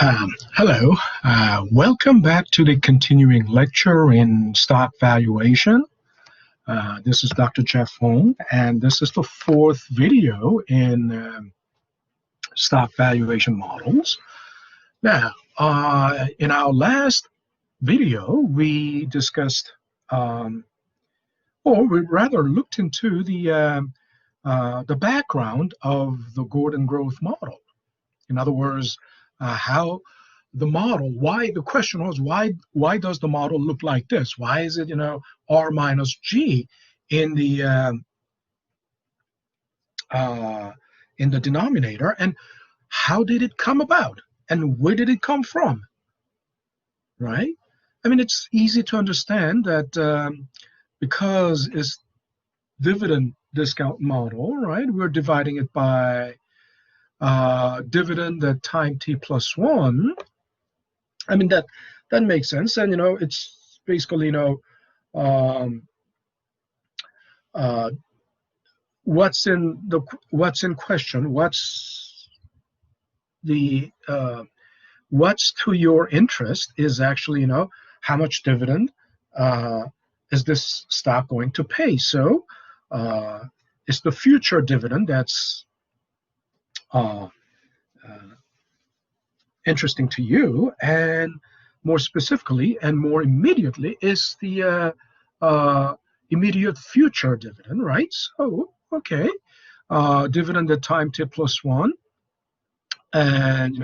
Hello, welcome back to the continuing lecture in stock valuation. This is Dr. Jeff Hong, and this is the fourth video in stock valuation models. Now, in our last video, we discussed, or we rather looked into the background of the Gordon growth model. In other words, how the model, why the question was why does the model look like this? Why is it R minus G in the denominator, and how did it come about, and where did it come from? Right? I mean, it's easy to understand that because it's dividend discount model, right? We're dividing it by dividend at time t plus 1. I mean, that makes sense. And it's basically what's in question, what's to your interest is actually how much dividend is this stock going to pay. So it's the future dividend that's interesting to you, and more specifically and more immediately is the immediate future dividend, right? So, okay, dividend at time t plus 1, and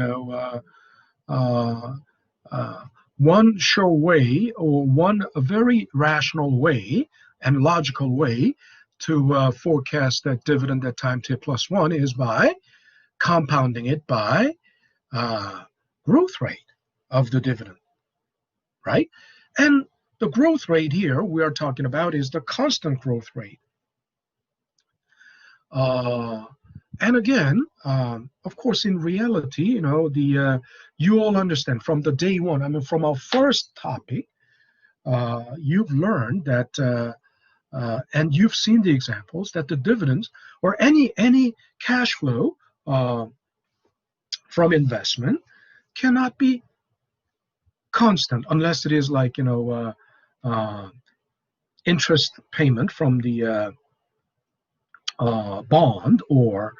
one sure way, or a very rational way and logical way to forecast that dividend at time t plus 1 is by compounding it by growth rate of the dividend, right? And the growth rate here we are talking about is the constant growth rate. And again, of course, in reality, you all understand from the day one, I mean, from our first topic, you've learned that, and you've seen the examples, that the dividends or any cash flow from investment cannot be constant unless it is like interest payment from the bond, or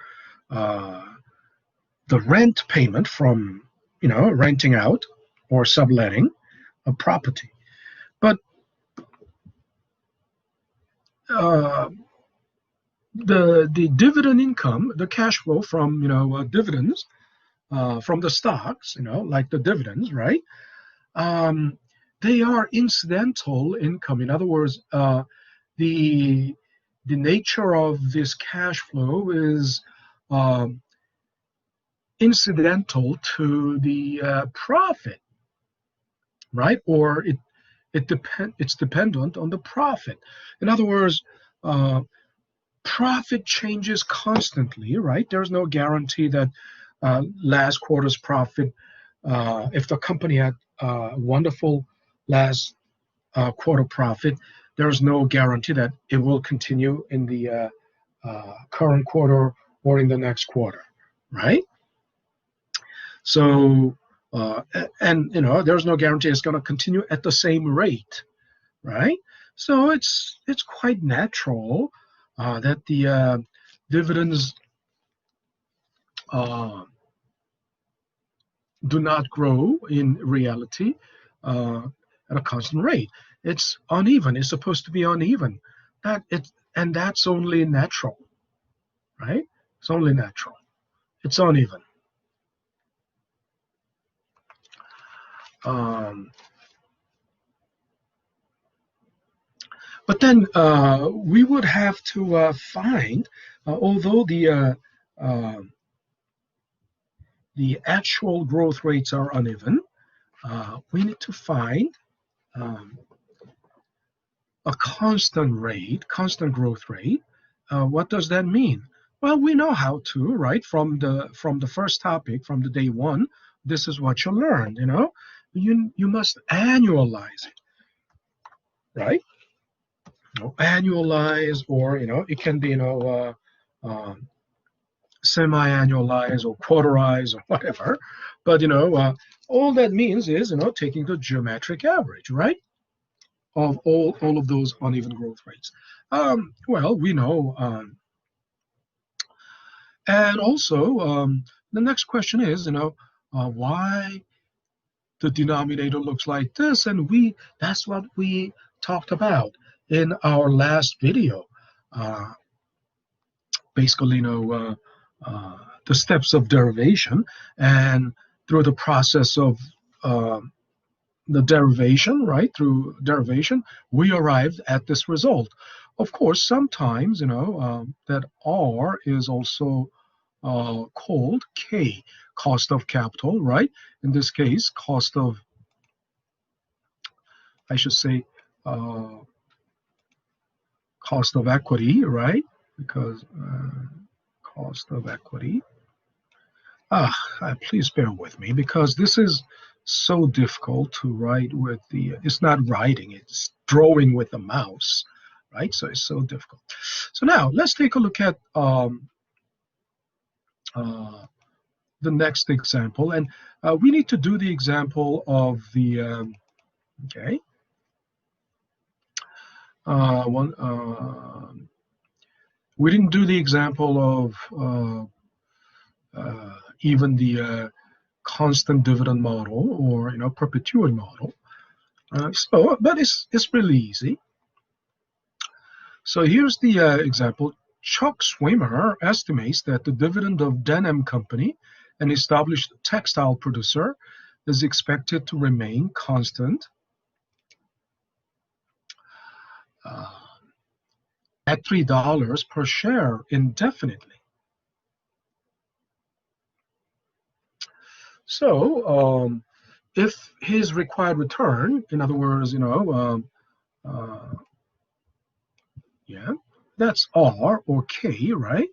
the rent payment from renting out or subletting a property. But the dividend income, the cash flow from dividends from the stocks, like the dividends, right? They are incidental income. In other words, the nature of this cash flow is incidental to the profit, right? Or it's dependent on the profit. In other words, profit changes constantly, right? There's no guarantee that last quarter's profit, if the company had wonderful last quarter profit, there's no guarantee that it will continue in the current quarter or in the next quarter, right? So, and there's no guarantee it's going to continue at the same rate, right? So it's quite natural that the dividends do not grow in reality at a constant rate. It's uneven. It's supposed to be uneven. And that's only natural, right? It's only natural. It's uneven. But then we would have to find, although the actual growth rates are uneven, we need to find a constant growth rate. What does that mean? Well, we know how to, right? From the first topic, from the day one, this is what you learned. You must annualize it, right? Annualize, or it can be semi-annualize or quarterize or whatever, But all that means is taking the geometric average, right, of all of those uneven growth rates. Well, we know, and also the next question is, why the denominator looks like this, and that's what we talked about in our last video. Basically, the steps of derivation, and through the process of the derivation, right? Through derivation, we arrived at this result. Of course, sometimes, that R is also called K, cost of capital, right? In this case, I should say, cost of equity, right? Because cost of equity. Please bear with me, because this is so difficult to write with it's not writing, it's drawing with the mouse, right? So it's so difficult. So now let's take a look at the next example, and we need to do the example of the, okay, we didn't do the example of even the constant dividend model, or perpetuity model. But it's really easy. So here's the example. Chuck Swimmer estimates that the dividend of Denim Company, an established textile producer, is expected to remain constant at $3 per share indefinitely. So if his required return, in other words, yeah, that's R or K, right?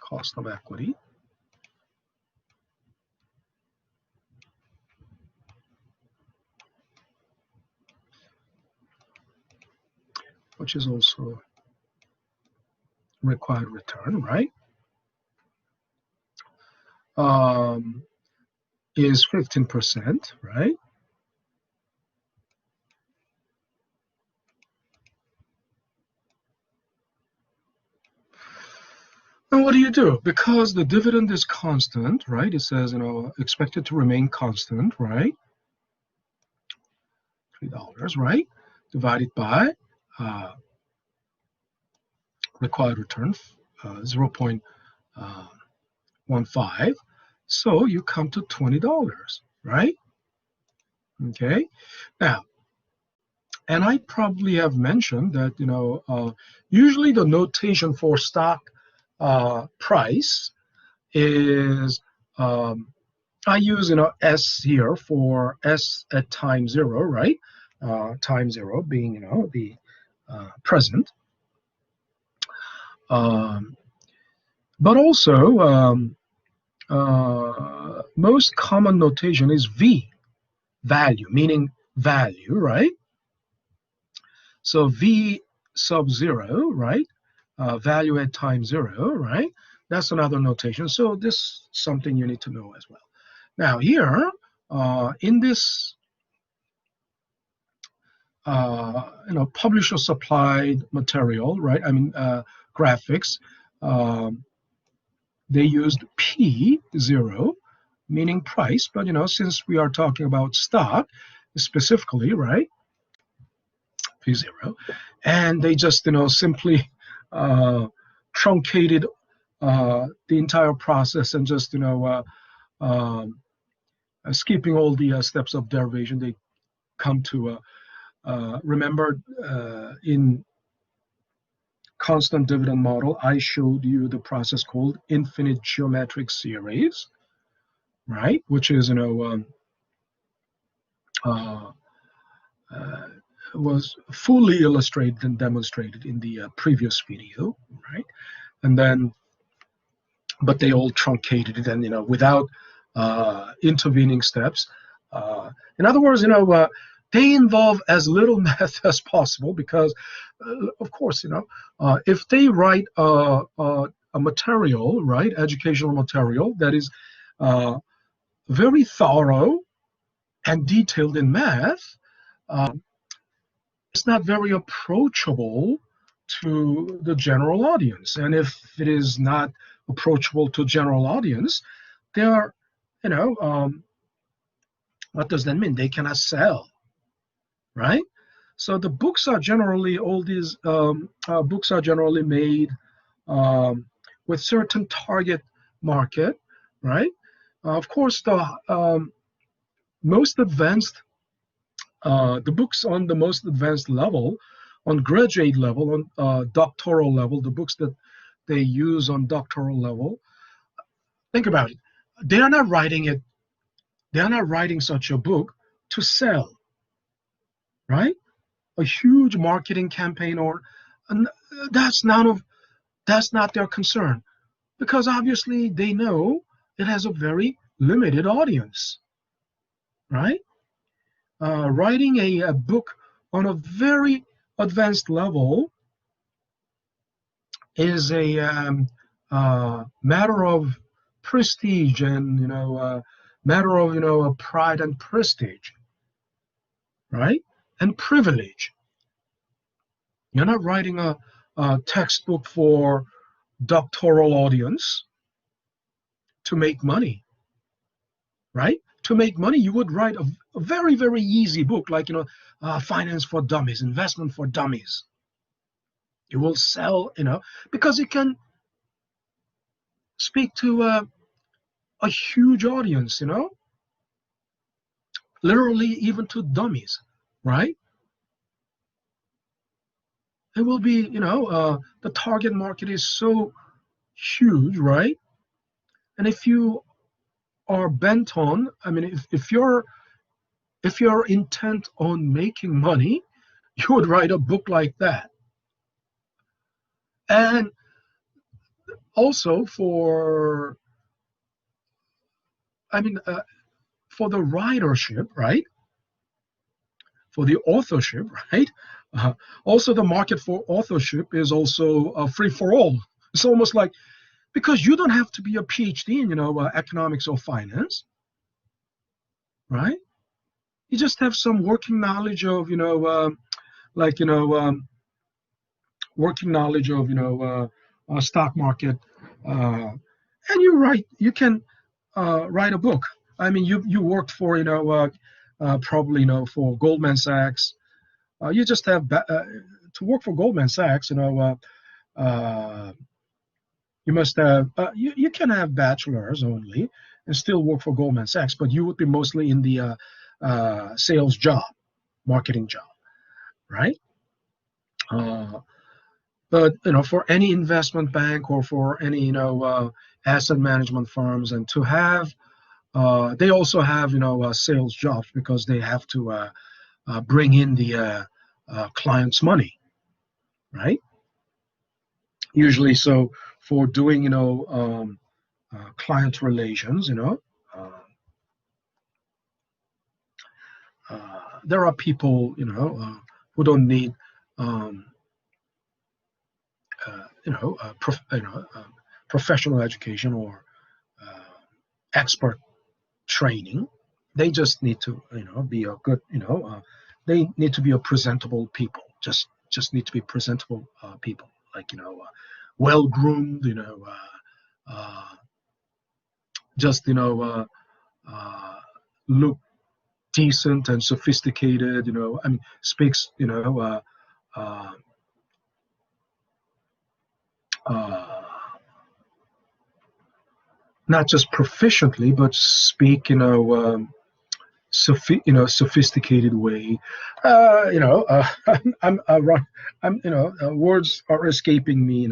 Cost of equity. Which is also required return, right? Is 15%, right? And what do? Because the dividend is constant, right? It says, expected to remain constant, right? $3, right? Divided by required return, 0.15. So you come to $20, right? Okay. Now, and I probably have mentioned that, usually the notation for stock price is, I use, S here for S at time zero, right? Time zero being, the present. But also, most common notation is V, value, meaning value, right? So V sub zero, right? Value at time zero, right? That's another notation. So this is something you need to know as well. Now here, in this, publisher supplied material, right? I mean, graphics, they used P0, meaning price, but, since we are talking about stock specifically, right? P0, and they just, simply truncated the entire process, and just, skipping all the steps of derivation. They come to remember, in constant dividend model, I showed you the process called infinite geometric series, right? Which is, was fully illustrated and demonstrated in the previous video, right? And then, but they all truncated it, and without intervening steps. In other words, they involve as little math as possible because, of course, if they write a material, right, educational material that is very thorough and detailed in math, uh, it's not very approachable to the general audience. And if it is not approachable to general audience, they are, you know, what does that mean? They cannot sell, right? So the books are generally, all these books are generally made um, with certain target market, right? Of course, most advanced, the books on the most advanced level, on graduate level, on doctoral level, the books that they use on doctoral level, think about it. They are not writing it, they are not writing such a book to sell, right? A huge marketing campaign or and that's none of that's not their concern because obviously they know it has a very limited audience, right? Writing a book on a very advanced level is a matter of prestige and matter of pride and prestige, right? And privilege. You're not writing a textbook for doctoral audience to make money, right? To make money, you would write a very, very easy book like, Finance for Dummies, Investment for Dummies. You will sell, because it can speak to a huge audience, literally even to dummies, right? It will be, the target market is so huge, right? And if you are bent on, I mean, if you're intent on making money, you would write a book like that. And also I mean, for the ridership, right? For the authorship, right? Uh, Also, the market for authorship is also free for all. It's almost like because you don't have to be a PhD in, economics or finance, right? You just have some working knowledge of, like, working knowledge of, stock market, and you can write a book. I mean, you worked for, probably, for Goldman Sachs. You just have to work for Goldman Sachs, you must have you can have bachelors only and still work for Goldman Sachs, but you would be mostly in the sales job, marketing job, right? Uh, but for any investment bank or for any asset management firms, and to have they also have sales jobs because they have to bring in the client's money, right? Usually, so for doing client relations, uh, there are people who don't need um, professional education or uh, expert training. They just need to be a good they need to be a presentable people. Just need to be presentable people, like well groomed, just look decent and sophisticated. I mean, speaks uh, uh, not just proficiently, but speak sophisticated way. Words are escaping me.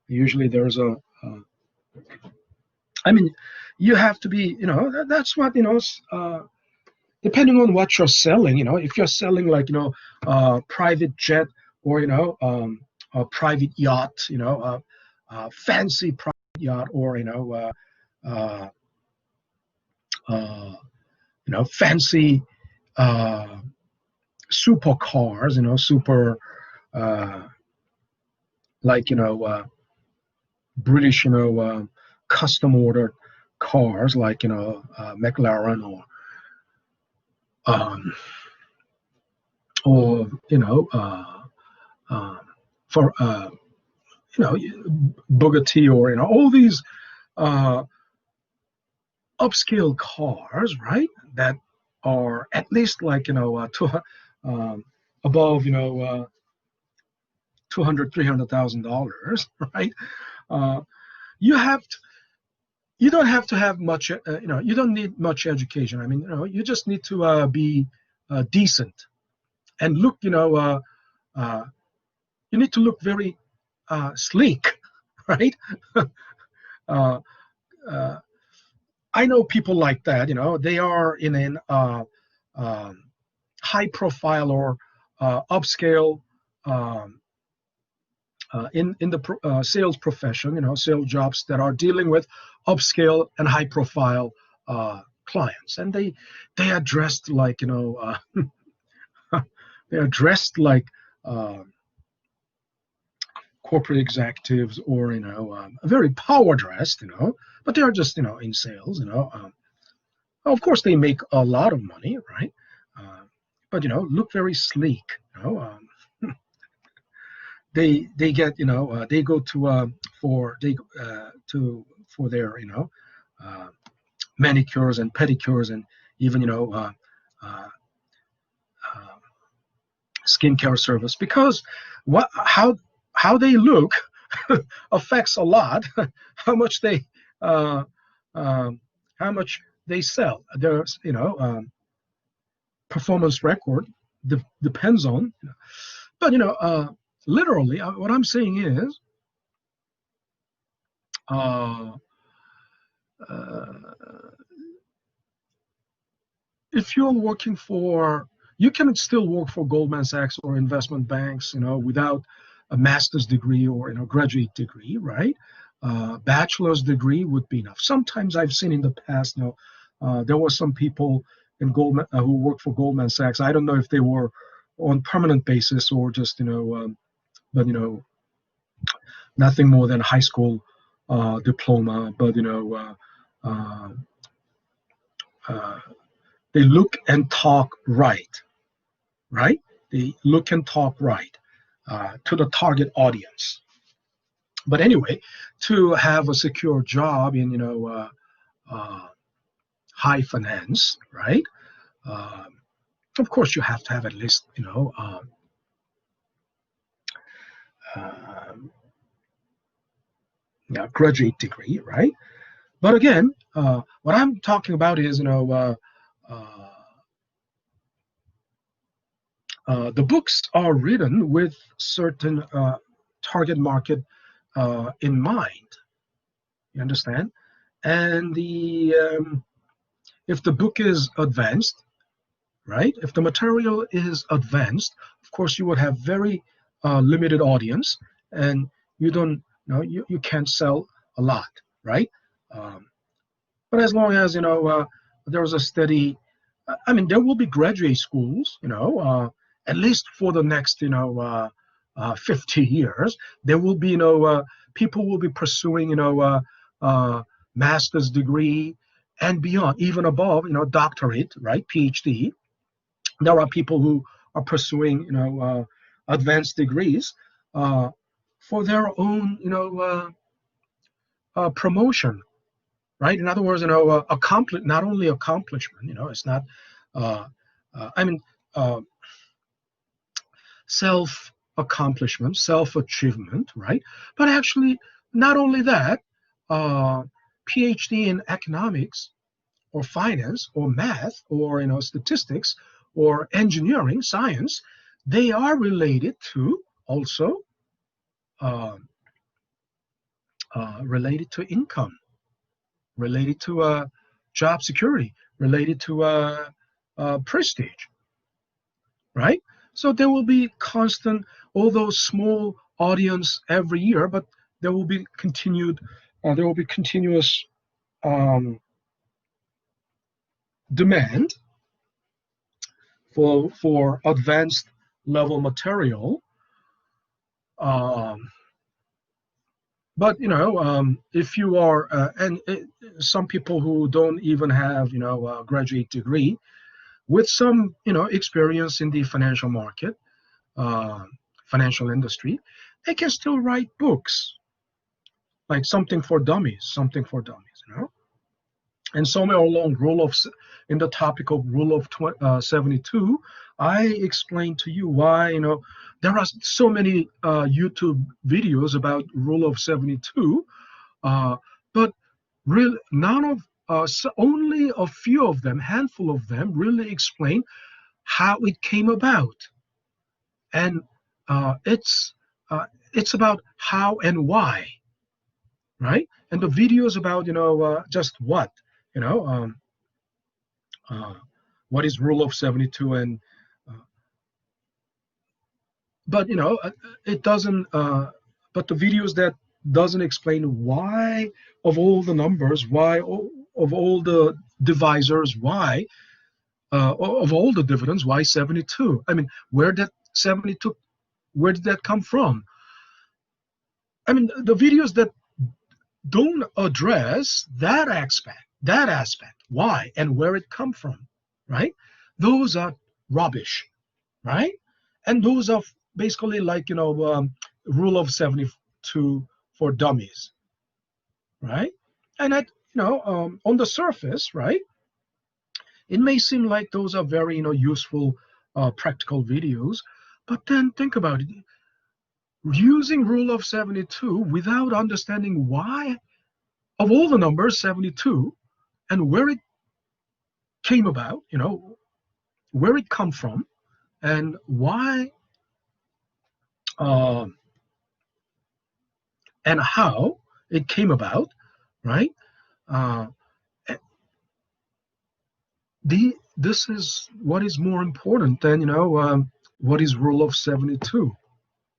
Usually there's I mean, you have to be. That's what depending on what you're selling. If you're selling like private jet or a private yacht, fancy private yacht, or uh, uh, fancy. Uh, supercars, super like British custom ordered cars like McLaren um, or um, for you know Bugatti or all these uh, upscale cars, right? That are at least like um, above 200 $300,000, right? Uh, you have to, you don't have to have much, you don't need much education. I mean, you just need to be decent and look, uh, you need to look very sleek, right? uh, uh, I know people like that. They are in an um, high profile or upscale um, in the sales profession, sales jobs that are dealing with upscale and high profile clients, and they are dressed like they are dressed like uh, corporate executives or very power dressed, but they are just in sales, of course they make a lot of money, right? But look very sleek, they get they go to for they for their uh, manicures and pedicures and even uh, uh, skincare service because what how they look affects a lot how much they uh, um, how much they sell. There's performance record depends on, but literally what I'm saying is uh, uh, if you're working for, you can still work for Goldman Sachs or investment banks, without a master's degree or graduate degree, right? Bachelor's degree would be enough. Sometimes I've seen in the past, there were some people in Goldman who worked for Goldman Sachs. I don't know if they were on permanent basis or just but nothing more than high school diploma. But uh, uh, they look and talk right, right? They look and talk right to the target audience. But anyway, to have a secure job in uh, high finance, right? Uh, of course, you have to have at least uh, yeah, graduate degree, right? But again, what I'm talking about is uh, the books are written with certain target market in mind. You understand? And the if the book is advanced, right? If the material is advanced, of course you would have very limited audience, and you don't, you can't sell a lot, right? Um, but as long as there's a steady, I mean, there will be graduate schools, at least for the next 50 years. There will be people will be pursuing master's degree and beyond, even above doctorate, right, PhD. There are people who are pursuing advanced degrees uh, for their own promotion, right? In other words, not only accomplishment, it's not uh, I mean uh, self accomplishment, self achievement, right? But actually, not only that, uh, PhD in economics or finance or math or statistics or engineering science, they are related to also uh, related to income, related to job security, related to prestige, right? So there will be constant, although small audience every year, but there will be continued, there will be continuous um, demand for advanced level material. But if you are some people who don't even have a graduate degree, with some experience in the financial market, uh, financial industry, they can still write books like something for dummies. And somewhere along in the topic of rule of 72, I explained to you why there are so many YouTube videos about rule of 72, but really none of only a few of them, handful of them, really explain how it came about, and it's about how and why, right? And the videos about just you know um, uh, what is rule of 72, and uh, but it doesn't but the videos that doesn't explain why of all the numbers, of all the divisors, why of all the dividends, why 72? I mean, where did that come from? I mean, the videos that don't address that aspect, why and where it come from, right? Those are rubbish, right? And those are basically like rule of 72 for dummies, right? And on the surface, right, it may seem like those are very useful practical videos, but then think about it. Using rule of 72 without understanding why of all the numbers 72 and where it came about, where it come from, and why uh, and how it came about, right? Uh, this is what is more important than what is rule of 72.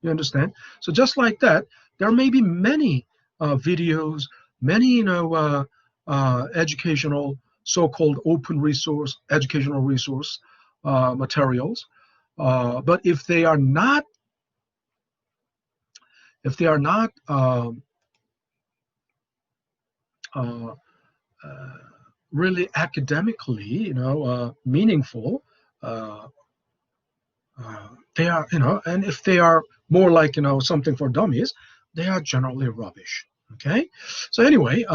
You understand? So just like that, there may be many videos, many educational, so-called open resource, educational resource materials, but if they are not uh, uh, really academically, meaningful, uh, they are, and if they are more like, something for dummies, they are generally rubbish. Okay. So anyway,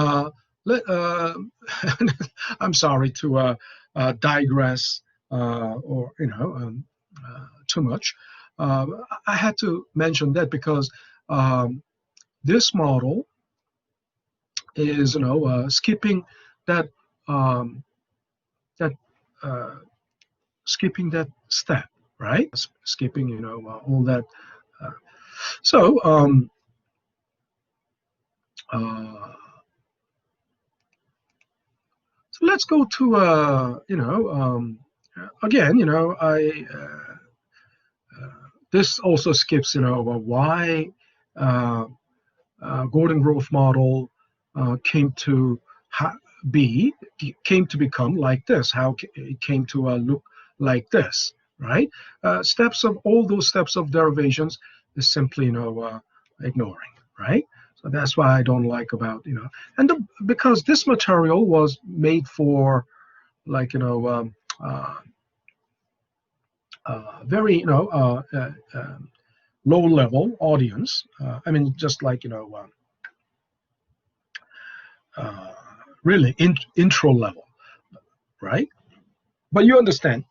I'm sorry to digress or, too much. Uh, I had to mention that because um, this model is, skipping that um, that uh, skipping that step, right? Skipping, all that. Uh, so, uh, so let's go to, again, this also skips, why uh, Gordon growth model came to ha- be, came to become like this, how it came to look like this, right? All those steps of derivations is simply, ignoring, right? So that's why I don't like about, because this material was made for like, very, low level audience. I mean, just like, uh, really intro level, right? But you understand,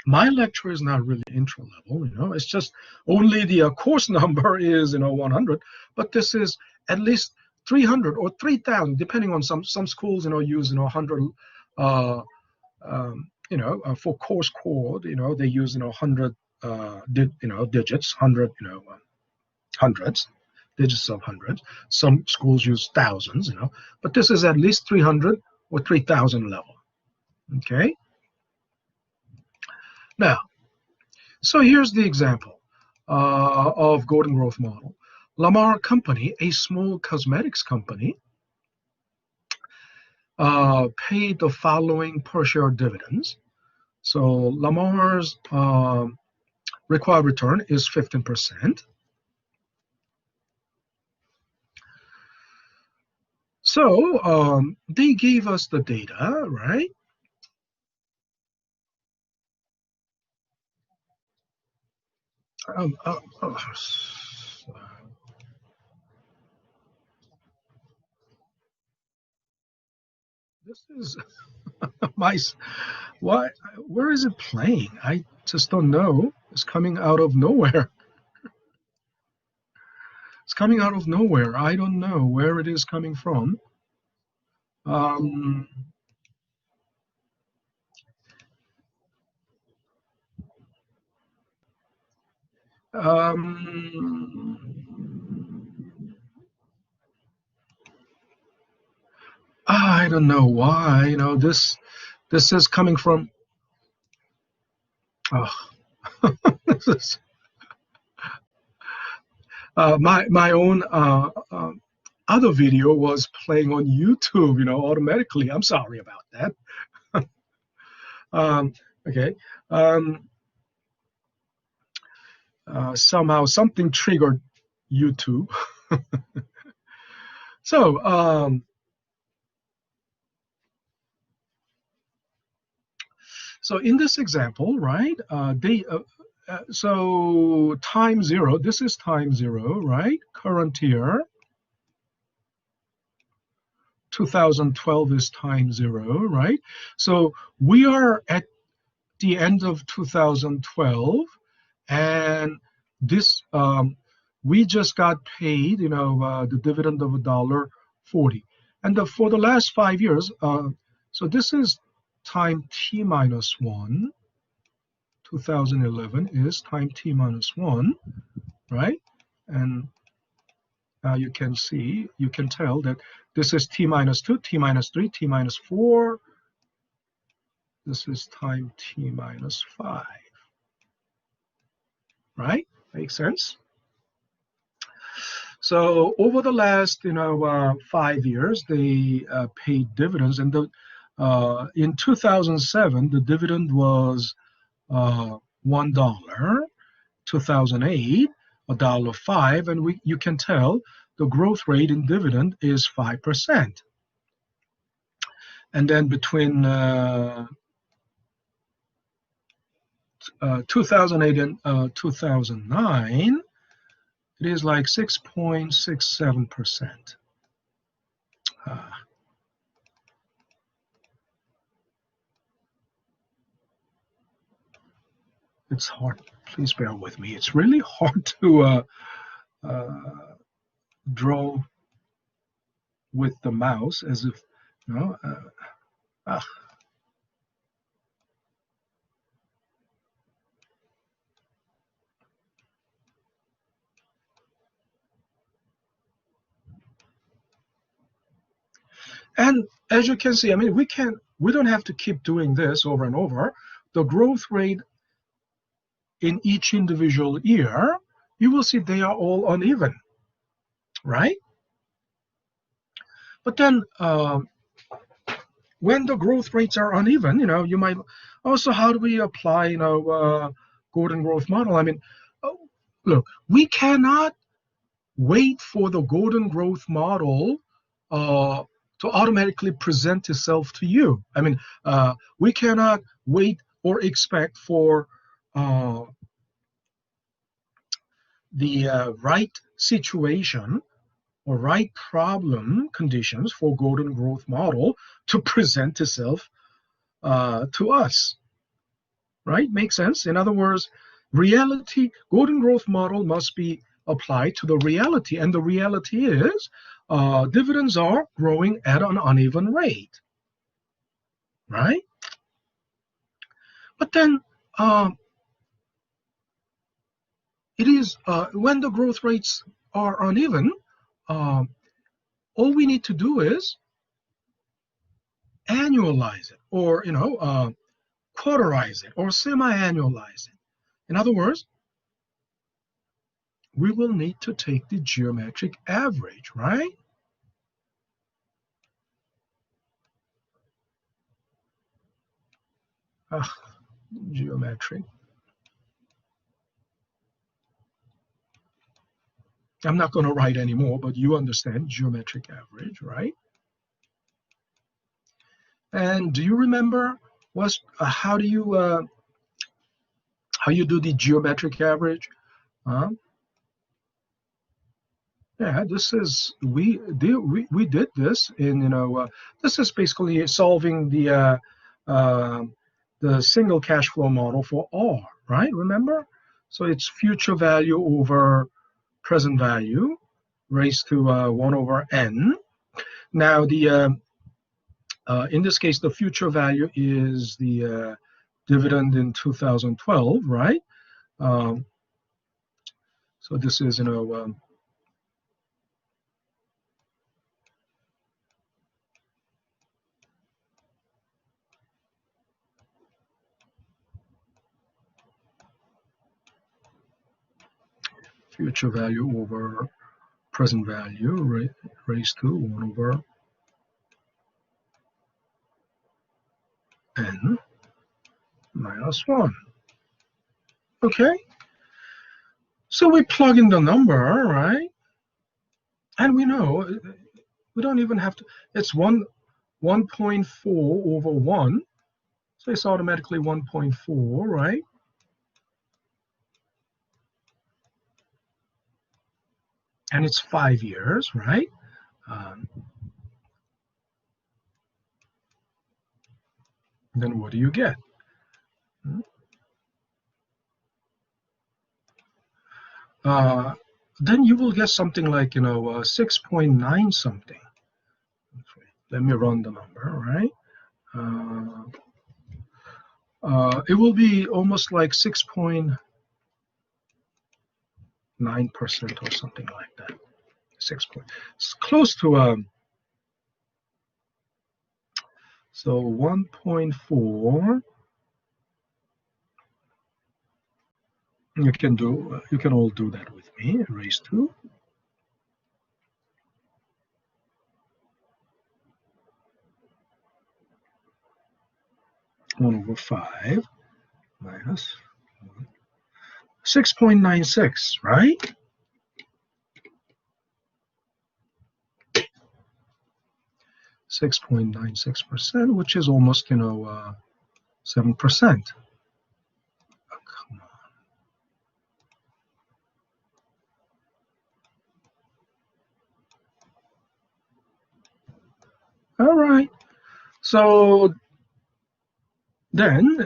my lecture is not really intro level. It's just only the course number is 100, but this is at least 300 or 3,000, depending on some schools use 100. For course code, they use 100 digits, 100 hundreds, digits of hundreds. Some schools use thousands, but this is at least 300 or 3,000 level. Okay. Now, so here's the example of Gordon growth model. Lamar Company, a small cosmetics company, paid the following per share dividends. So Lamar's required return is 15%. So they gave us the data, right? Um, uh, uh, this is my why? Where is it playing? I just don't know. It's coming out of nowhere. It's coming out of nowhere. I don't know where it is coming from. Um, um, I don't know why. This is coming from. Oh, this is my own other video was playing on YouTube. Automatically. I'm sorry about that. Um, okay. Um, Somehow something triggered YouTube. So in this example, right? So time zero. This is time zero, right? Current year. 2012 is time zero, right? So we are at the end of 2012, and this we just got paid, the dividend of $1.40, and for the last 5 years. So this is time t minus one. 2011 is time t minus one, right? And now you can tell that this is t minus two, t minus three, t minus four. This is time t minus five, right? Makes sense? So over the last, 5 years, they paid dividends, and in 2007, the dividend was $1. 2008, $1.05, and you can tell the growth rate in dividend is 5%. And then between 2008 and 2009, it is like 6.67%. Uh, it's hard. Please bear with me. It's really hard to uh, draw with the mouse as if, you know. Uh, and as you can see, I mean, we don't have to keep doing this over and over. The growth rate in each individual year, you will see they are all uneven, right? But then when the growth rates are uneven, you might also, how do we apply, Gordon growth model? I mean, oh, look, we cannot wait for the Gordon growth model uh, to automatically present itself to you. I mean, we cannot wait or expect for uh, the right situation or right problem conditions for Gordon growth model to present itself to us, right? Makes sense. In other words, reality, Gordon growth model must be applied to the reality, and the reality is dividends are growing at an uneven rate, right? But then it is when the growth rates are uneven, uh, all we need to do is annualize it, or quarterize it, or semi-annualize it. In other words, we will need to take the geometric average, right? Uh, geometric. I'm not going to write anymore, but you understand geometric average, right? And do you remember how you do the geometric average? Yeah, this is we did this in this is basically solving the single cash flow model for R, right? Remember? So it's future value over present value raised to 1 over n. Now in this case, the future value is the dividend in 2012, right? So this is future value over present value raised to 1 over n minus 1. Okay, so we plug in the number, right? And we know we don't even have to, it's 1.4 over 1, so it's automatically 1.4, right? And it's 5 years, right? Then what do you get? Then you will get something like 6.9 something. Let me run the number, right? It will be almost like 6.9% or something like that. It's close to so 1.4. You can all do that with me. Raised to 1 over 5 minus 6.96, right? %, which is almost 7%. Oh, come on. All right. So then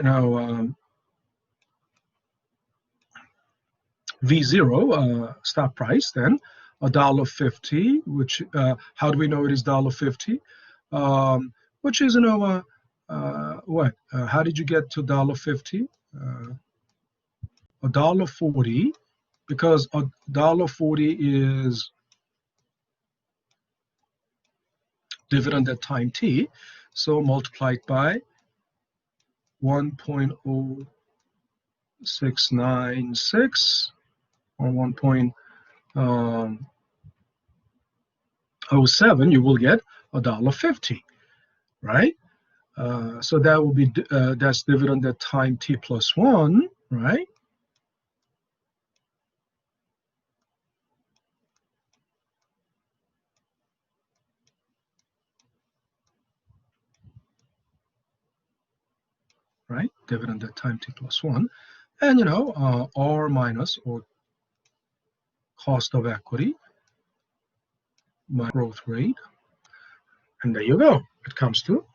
V0 stock price then $1.50, which how do we know it is $1.50? Which is what? How did you get to $1.50? $1.40, because $1.40 is dividend at time t, so multiplied by 1.0696 or 1.07, you will get $1.50, right? So that will be that's dividend at time t plus 1, right? Right, dividend at time t plus 1, and R minus or cost of equity, my growth rate, and there you go. It comes to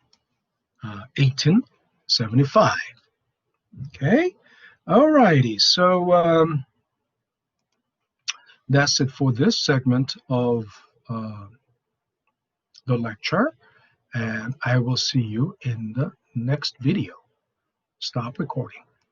1875. Okay, all righty. So that's it for this segment of the lecture, and I will see you in the next video. Stop recording.